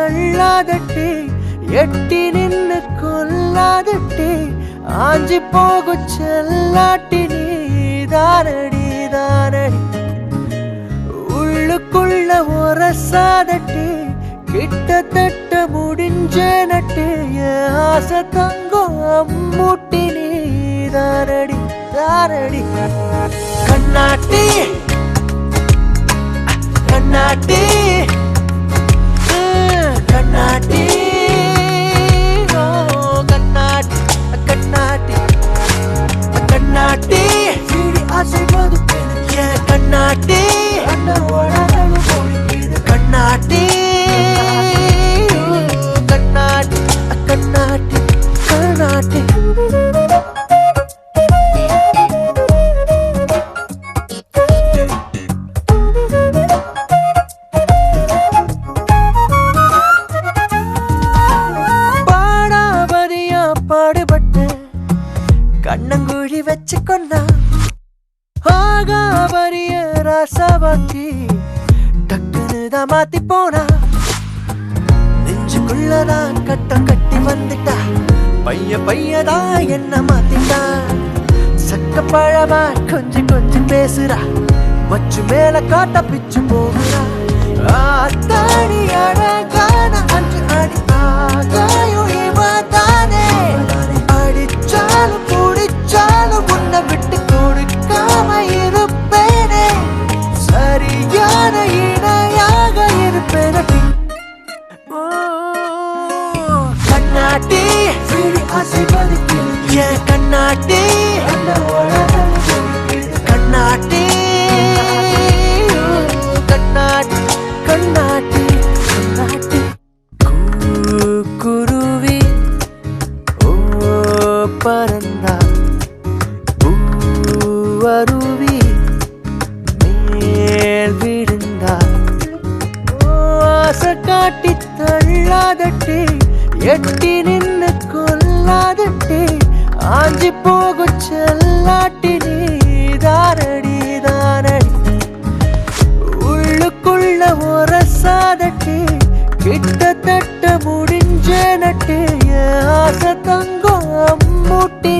தள்ளாதட்டி எட்டி நின்னு கொல்லாதட்டி ஆஞ்சி போகு செல்லாட்டி நீ தானடி தானடி உள்ளுக்குள்ள ஒரசாதட்டி கிட்டத்தட்ட முடிஞ்ச நட்டு ஆசை தங்கம் அம்மூட்டி நீ தானடி தானடி கண்ணாட்டி கண்ணாட்டி கண்ணாட்டி கண்ணாட்டி கண்ணாட்டி கண்ணாட்டி அசைவது கண்ணாட்டி கண்ணாட்டி கண்ணாட்டி கண்ணாட்டி கண்ணாட்டி பாடாபதியா பாடுபட்டு கண்ணங்குழி வச்சு கொண்டா ஆகாபரிய ராசாவாக்கி டக்குனுதான் மாத்தி போனா நெஞ்சுக்குள்ளதான் கட்டம் கட்டி வந்துட்டா பையதான் என்ன மாத்திட்டா சக்க பழமா கொஞ்சம் கொஞ்சம் பேசுறா மச்சு மேல காட்ட பிச்சு போகிறா ஆத்தாடி அழகான அஞ்சு அடி ஆகாயும் இவதானே அடிச்சாலும் குடிச்சாலும் உன்னை விட்டு கொடுக்காம இருப்பேனே சரியான இணையாக இருப்பேனடி கண்ணாட்டி அசைவது கண்ணாட்டி கண்ணாட்டி கண்ணாட்டி கண்ணாட்டி கண்ணாட்டி குருவி ஓ பரந்தா பூவருவி மேல் விழுந்தா ஆசை காட்டி தள்ளாதட்டி எட்டி நின்னு கொல்லாதட்டி ஆஞ்சி போகு செல்லாட்டி நீ தானடி தானடி உள்ளுக்குள்ள ஒரசாதட்டி கிட்டத்தட்ட முடிஞ்ச நட்டு ஆசை தங்கம் அம்மூட்டி